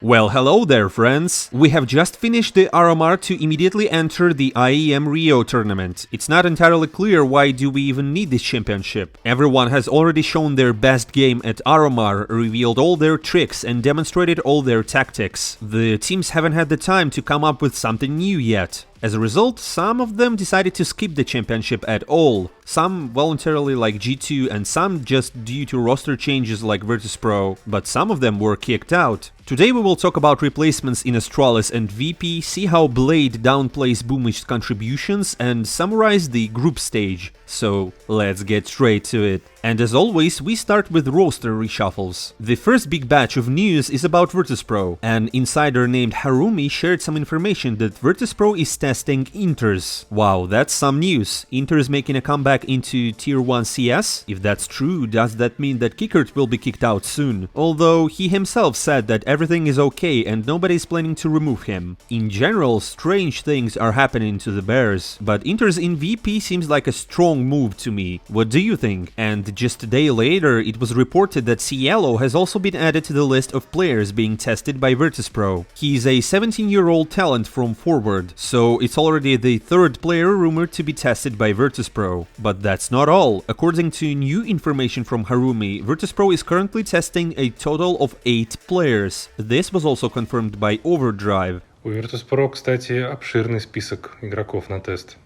Well, hello there, friends! We have just finished the RMR to immediately enter the IEM Rio tournament. It's not entirely clear why do we even need this championship. Everyone has already shown their best game at RMR, revealed all their tricks and demonstrated all their tactics. The teams haven't had the time to come up with something new yet. As a result, some of them decided to skip the championship at all. Some voluntarily like G2 and some just due to roster changes like Virtus.pro, but some of them were kicked out. Today we will talk about replacements in Astralis and VP, see how Blade downplays Boombl4's contributions and summarize the group stage. So let's get straight to it. And as always, we start with roster reshuffles. The first big batch of news is about Virtus.pro. An insider named Harumi shared some information that Virtus.pro is testing Interz. Wow, that's some news. Interz making a comeback into Tier 1 CS? If that's true, does that mean that Kickert will be kicked out soon? Although he himself said that everything is okay and nobody is planning to remove him. In general, strange things are happening to the Bears, but Interz in VP seems like a strong move to me. What do you think? And just a day later, it was reported that Cielo has also been added to the list of players being tested by Virtus.pro. He is a 17-year-old talent from Forward, so it's already the third player rumored to be tested by Virtus.pro. But that's not all. According to new information from Harumi, Virtus.pro is currently testing a total of 8 players. This was also confirmed by Overdrive. У Virtus.pro, кстати, обширный список игроков на тест.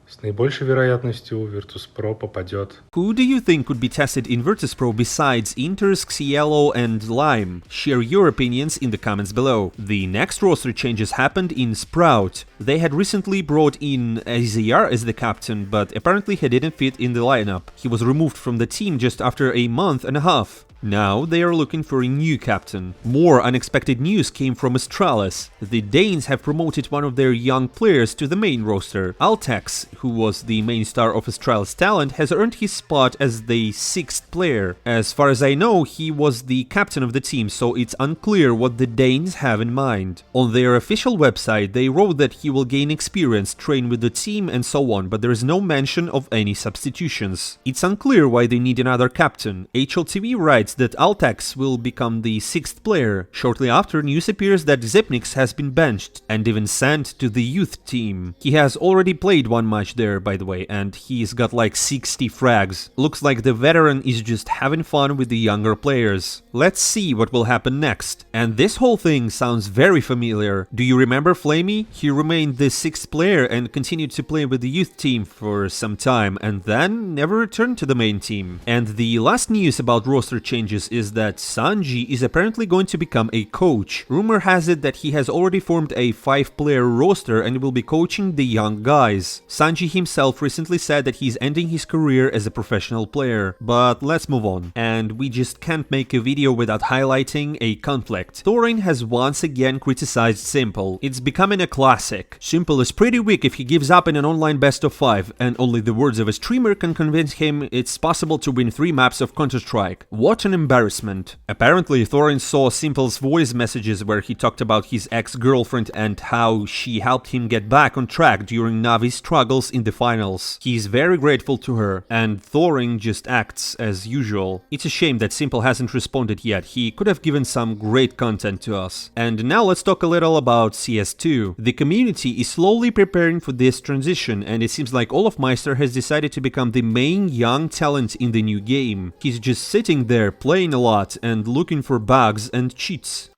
С наибольшей вероятностью Virtus.pro попадет. Who do you think could be tested in Virtus.pro besides Interz, Cielo and Lime? Share your opinions in the comments below. The next roster changes happened in Sprout. They had recently brought in AZR as the captain, but apparently he didn't fit in the lineup. He was removed from the team just after a month and a half. Now they are looking for a new captain. More unexpected news came from Astralis. The Danes have promoted one of their young players to the main roster. Altex, who was the main star of Astralis talent, has earned his spot as the 6th player. As far as I know, he was the captain of the team, so it's unclear what the Danes have in mind. On their official website, they wrote that he will gain experience, train with the team and so on, but there is no mention of any substitutions. It's unclear why they need another captain. HLTV writes that Altex will become the 6th player. Shortly after, news appears that Zepnix has been benched and even sent to the youth team. He has already played one match there, by the way, and he's got like 60 frags. Looks like the veteran is just having fun with the younger players. Let's see what will happen next. And this whole thing sounds very familiar. Do you remember Flamey? He remained the 6th player and continued to play with the youth team for some time and then never returned to the main team. And the last news about roster changes is that Sanji is apparently going to become a coach. Rumor has it that he has already formed a 5-player roster and will be coaching the young guys. Sanji himself recently said that he's ending his career as a professional player. But let's move on. And we just can't make a video without highlighting a conflict. Thorin has once again criticized Simple. It's becoming a classic. Simple is pretty weak if he gives up in an online best of 5, and only the words of a streamer can convince him it's possible to win 3 maps of Counter-Strike. What an embarrassment. Apparently, Thorin saw Simple's voice messages where he talked about his ex-girlfriend and how she helped him get back on track during Navi's struggles in the finals. He's very grateful to her, and Thorin just acts as usual. It's a shame that Simple hasn't responded yet. He could have given some great content to us. And now let's talk a little about CS2. The community is slowly preparing for this transition, and it seems like Olofmeister has decided to become the main young talent in the new game. He's just sitting there playing a lot and looking for bugs and cheats.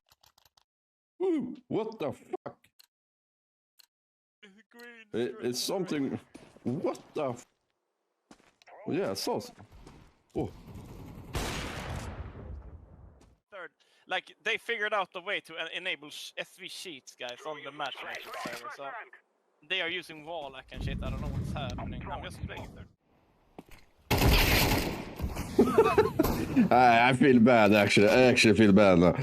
Ooh, what the fuck? It's something. What the f? Yeah, sauce. Oh. Third, like they figured out the way to enable SV sheets, guys, on the matchmaking server. So they are using Wallach and shit. I don't know what's happening. I'm just playing there. I feel bad actually. I actually feel bad now.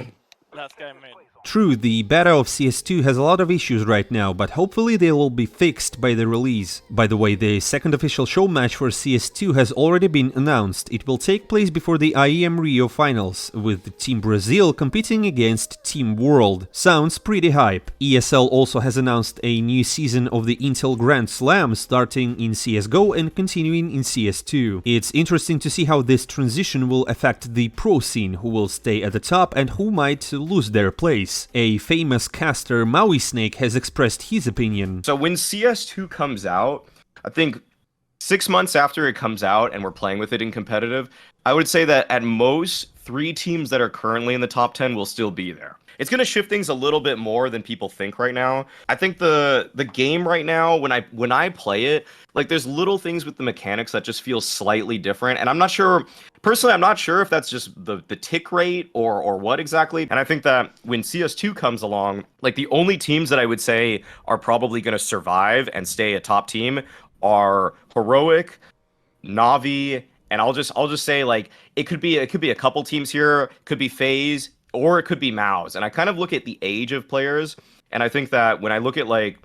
Last guy made. True, the beta of CS2 has a lot of issues right now, but hopefully they will be fixed by the release. By the way, the second official show match for CS2 has already been announced. It will take place before the IEM Rio finals, with Team Brazil competing against Team World. Sounds pretty hype. ESL also has announced a new season of the Intel Grand Slam starting in CSGO and continuing in CS2. It's interesting to see how this transition will affect the pro scene, who will stay at the top and who might lose their place. A famous caster, Maui Snake, has expressed his opinion. So when CS2 comes out, I think 6 months after it comes out and we're playing with it in competitive, I would say that at most 3 teams that are currently in the top 10 will still be there. It's going to shift things a little bit more than people think right now. I think the game right now, when I play it, like there's little things with the mechanics that just feel slightly different. And I'm not sure, personally, I'm not sure if that's just the tick rate or what exactly. And I think that when CS2 comes along, like the only teams that I would say are probably going to survive and stay a top team are Heroic, Na'Vi, and I'll just say like it could be a couple teams here, could be FaZe, or it could be MOUZ. And I kind of look at the age of players, and I think that when I look at like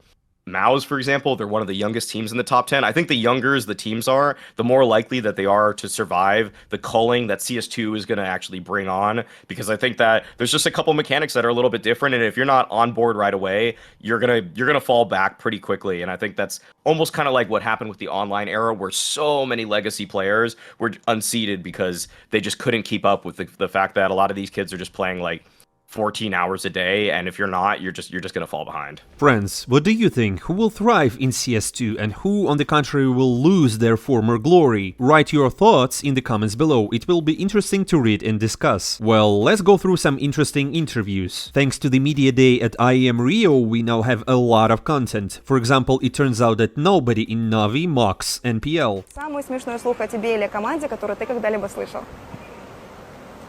MOUZ, for example, they're one of the youngest teams in the top 10. I think the younger the teams are, the more likely that they are to survive the culling that CS2 is going to actually bring on, because I think that there's just a couple mechanics that are a little bit different, and if you're not on board right away, you're gonna fall back pretty quickly. And I think that's almost kind of like what happened with the online era, where so many legacy players were unseated because they just couldn't keep up with the fact that a lot of these kids are just playing like 14 hours a day, and if you're not, you're just gonna fall behind. Friends, what do you think? Who will thrive in CS2 and who, on the contrary, will lose their former glory? Write your thoughts in the comments below. It will be interesting to read and discuss. Well, let's go through some interesting interviews. Thanks to the media day at IEM Rio, we now have a lot of content. For example, it turns out that nobody in Na'Vi mocks NPL. Самый смешной слух о тебе или о команде, который ты когда-либо слышал?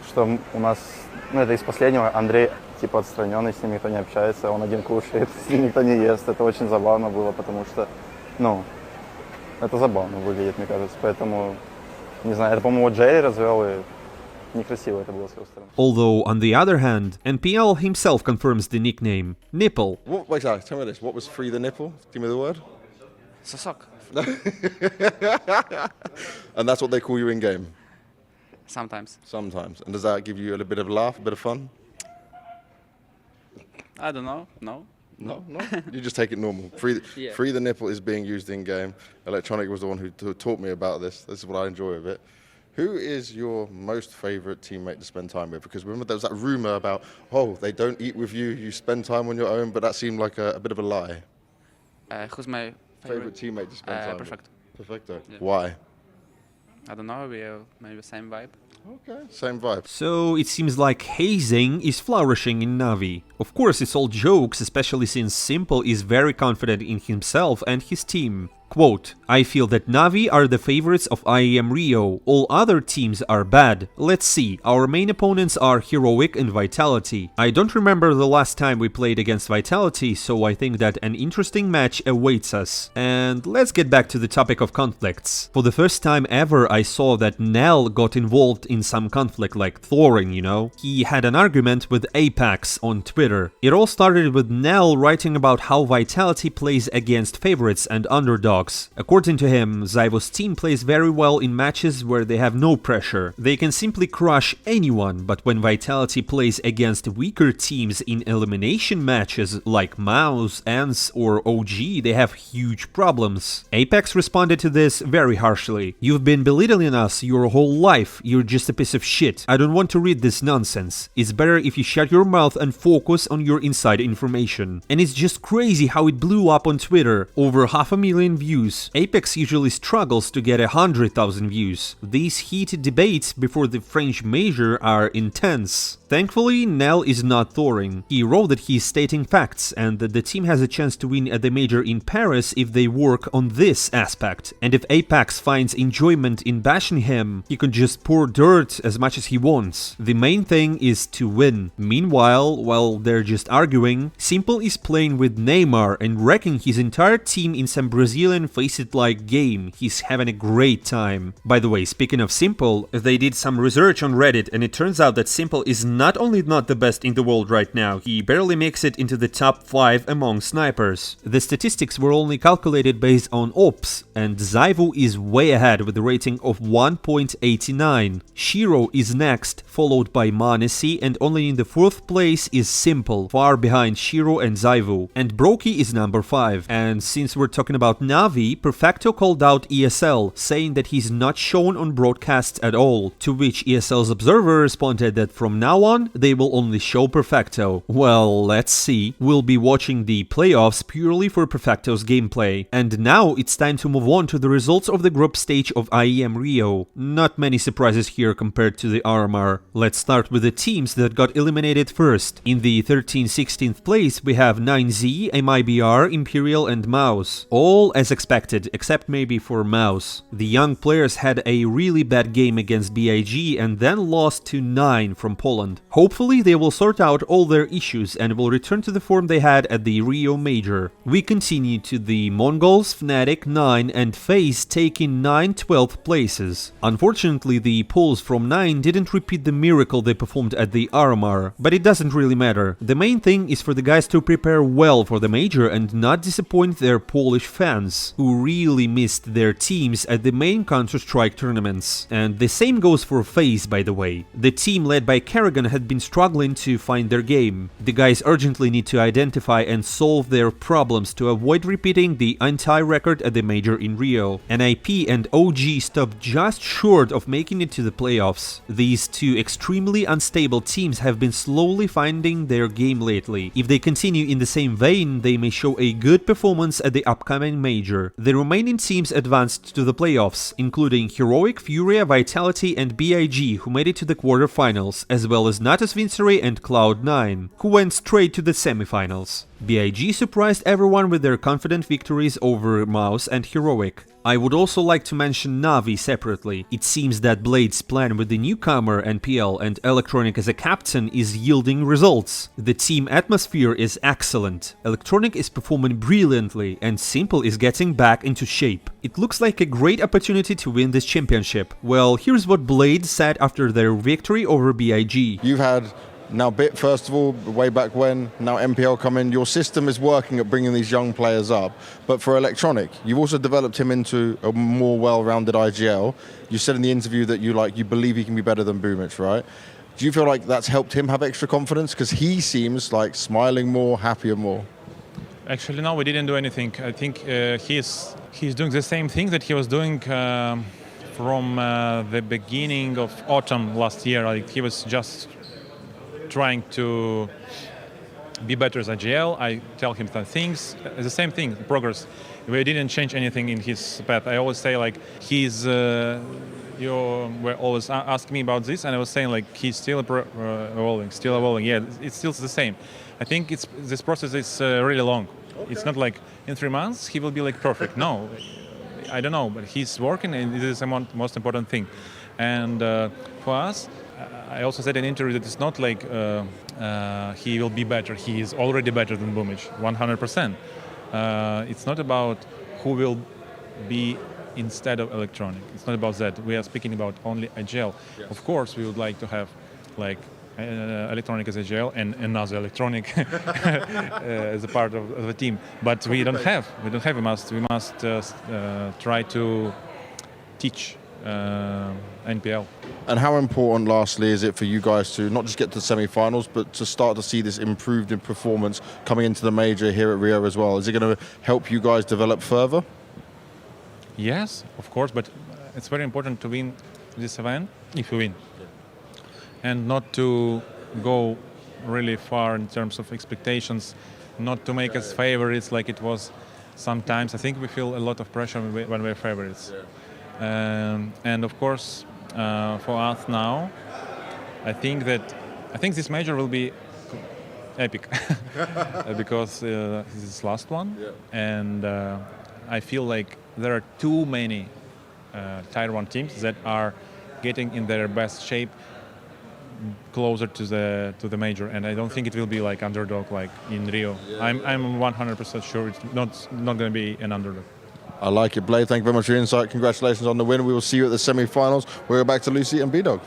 Что у нас, ну это из последнего, Андрей типа отстраненный, с ним никто не общается, он один кушает, с ним никто не ест. Это очень забавно было, потому что, ну, это забавно выглядит, мне кажется. Поэтому, не знаю, это, по-моему, Джерри развел, и некрасиво это было с его стороны. Although, on the other hand, NPL himself confirms the nickname, Nipple. Wait, sorry, tell me this. What was free the nipple? Give me the word. Сосок. And that's what they call you in game? Sometimes. Sometimes. And does that give you a little bit of a laugh, a bit of fun? I don't know. No. No. You just take it normal. Yeah. Free the nipple is being used in game. Electronic was the one who taught me about this. This is what I enjoy of it. Who is your most favorite teammate to spend time with? Because remember there was that rumor about, oh, they don't eat with you, you spend time on your own, but that seemed like a bit of a lie. Who's my Favorite teammate to spend time Perfecto. with? Perfecto. Yeah. Why? I don't know. We have maybe the same vibe. Okay, same vibe. So it seems like Hazing is flourishing in Na'Vi. Of course, it's all jokes, especially since Simple is very confident in himself and his team. Quote, I feel that Na'Vi are the favorites of IEM Rio, all other teams are bad. Let's see, our main opponents are Heroic and Vitality. I don't remember the last time we played against Vitality, so I think that an interesting match awaits us. And let's get back to the topic of conflicts. For the first time ever, I saw that NeL got involved in some conflict like Thorin, you know? He had an argument with Apex on Twitter. It all started with NeL writing about how Vitality plays against favorites and underdogs. According to him, Zyvo's team plays very well in matches where they have no pressure. They can simply crush anyone, but when Vitality plays against weaker teams in elimination matches like MOUZ, ENCE or OG, they have huge problems. Apex responded to this very harshly. You've been belittling us your whole life, you're just a piece of shit. I don't want to read this nonsense. It's better if you shut your mouth and focus on your inside information. And it's just crazy how it blew up on Twitter. Over 500,000 views. Apex usually struggles to get 100,000 views. These heated debates before the French major are intense. Thankfully, NeL is not Thorin. He wrote that he is stating facts and that the team has a chance to win at the major in Paris if they work on this aspect. And if Apex finds enjoyment in bashing him, he can just pour dirt as much as he wants. The main thing is to win. Meanwhile, while they're just arguing, Simple is playing with Neymar and wrecking his entire team in some Brazilian face-it-like game. He's having a great time. By the way, speaking of Simple, they did some research on Reddit and it turns out that Simple is not only not the best in the world right now, he barely makes it into the top 5 among snipers. The statistics were only calculated based on ops, and Zyvo is way ahead with a rating of 1.89. Shiro is next, followed by m0NESY, and only in the 4th place is Simple, far behind Shiro and Zyvo. And Broky is number 5. And since we're talking about Na'Vi, Na'Vi, Perfecto called out ESL, saying that he's not shown on broadcasts at all, to which ESL's observer responded that from now on, they will only show Perfecto. Well, let's see. We'll be watching the playoffs purely for Perfecto's gameplay. And now it's time to move on to the results of the group stage of IEM Rio. Not many surprises here compared to the RMR. Let's start with the teams that got eliminated first. In the 13th-16th place, we have 9Z, MIBR, Imperial and Mouse. All as expected, except maybe for Mouse. The young players had a really bad game against BIG and then lost to 9 from Poland. Hopefully they will sort out all their issues and will return to the form they had at the Rio Major. We continue to the Mongols, Fnatic, 9 and FaZe taking 9-12th places. Unfortunately, the Poles from 9 didn't repeat the miracle they performed at the RMR, but it doesn't really matter. The main thing is for the guys to prepare well for the Major and not disappoint their Polish fans, who really missed their teams at the main Counter-Strike tournaments. And the same goes for FaZe, by the way. The team led by Kerrigan had been struggling to find their game. The guys urgently need to identify and solve their problems to avoid repeating the anti-record at the Major in Rio. NIP and OG stopped just short of making it to the playoffs. These two extremely unstable teams have been slowly finding their game lately. If they continue in the same vein, they may show a good performance at the upcoming Major. The remaining teams advanced to the playoffs, including Heroic, Furia, Vitality and BIG, who made it to the quarterfinals, as well as Natus Vincere and Cloud9, who went straight to the semifinals. BIG surprised everyone with their confident victories over Mouse and Heroic. I would also like to mention Na'Vi separately. It seems that Blade's plan with the newcomer NPL and Electronic as a captain is yielding results. The team atmosphere is excellent. Electronic is performing brilliantly and Simple is getting back into shape. It looks like a great opportunity to win this championship. Well, here's what Blade said after their victory over BIG. You've had now BIT, first of all, way back when, now MPL come in. Your system is working at bringing these young players up. But for Electronic, you've also developed him into a more well-rounded IGL. You said in the interview that you believe he can be better than Boombl4, right? Do you feel like that's helped him have extra confidence? Because he seems like smiling more, happier more. Actually, no, we didn't do anything. I think he's doing the same thing that he was doing from the beginning of autumn last year. Like, he was just trying to be better as IGL. I tell him some things. The same thing, progress. We didn't change anything in his path. I always say like he's. You were always asking me about this, and I was saying like he's still evolving. Yeah, it's still the same. I think this process is really long. Okay. It's not like in 3 months he will be like perfect. No, I don't know, but he's working, and this is the most important thing. And for us, I also said in an interview that it's not like he will be better. He is already better than Boombl4, 100%. It's not about who will be instead of Electronic. It's not about that. We are speaking about only IGL. Yes. Of course, we would like to have like Electronic as IGL and another Electronic as a part of the team. But we don't have. We don't have. We must try to teach NPL. And how important, lastly, is it for you guys to not just get to the semi-finals, but to start to see this improved in performance coming into the Major here at Rio as well? Is it going to help you guys develop further? Yes, of course, but it's very important to win this event, if you win. And not to go really far in terms of expectations, not to make us favorites like it was sometimes. I think we feel a lot of pressure when we're favorites. And of course, for us now, I think this Major will be epic because this is the last one, and I feel like there are too many Tier 1 teams that are getting in their best shape closer to the Major, and I don't think it will be like underdog like in Rio. I'm 100% sure it's not going to be an underdog. I like it, Blade. Thank you very much for your insight. Congratulations on the win. We will see you at the semi-finals. We'll go back to Lucy and B-Dog.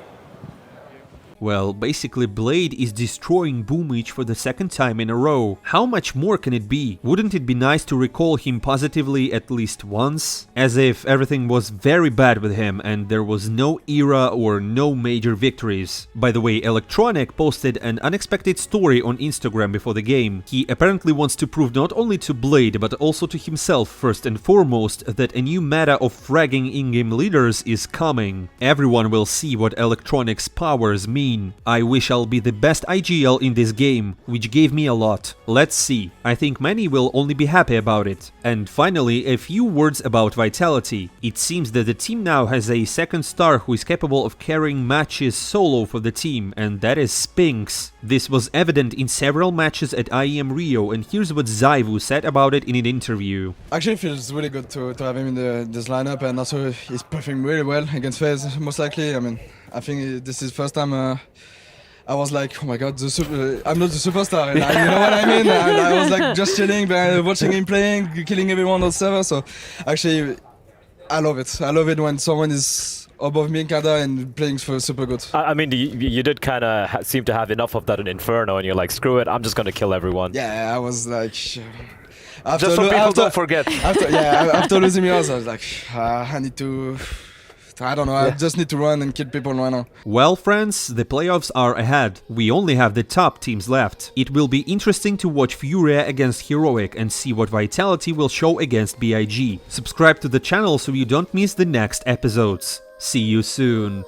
Well, basically Blade is destroying Boomich for the second time in a row. How much more can it be? Wouldn't it be nice to recall him positively at least once? As if everything was very bad with him and there was no era or no major victories. By the way, Electronic posted an unexpected story on Instagram before the game. He apparently wants to prove not only to Blade but also to himself first and foremost that a new meta of fragging in-game leaders is coming. Everyone will see what Electronic's powers mean. I wish I'll be the best IGL in this game, which gave me a lot. Let's see. I think many will only be happy about it. And finally, a few words about Vitality. It seems that the team now has a second star who is capable of carrying matches solo for the team, and that is Spinks. This was evident in several matches at IEM Rio, and here's what Zaivu said about it in an interview. Actually, it feels really good to have him in this lineup, and also he's performing really well against FaZe, most likely. I mean, I think this is the first time I was like, oh my god, I'm not the superstar, and you know what I mean? I was like just chilling, watching him playing, killing everyone on server, so actually, I love it. I love it when someone is above me kinda and playing for super good. I mean, you did kind of seem to have enough of that in Inferno, and you're like, screw it, I'm just gonna kill everyone. Yeah, I was like... Just so people don't forget. After losing me, I was like, I need to... I don't know, I just need to run and kill people right now. Well, friends, the playoffs are ahead. We only have the top teams left. It will be interesting to watch Furia against Heroic and see what Vitality will show against BIG. Subscribe to the channel so you don't miss the next episodes. See you soon.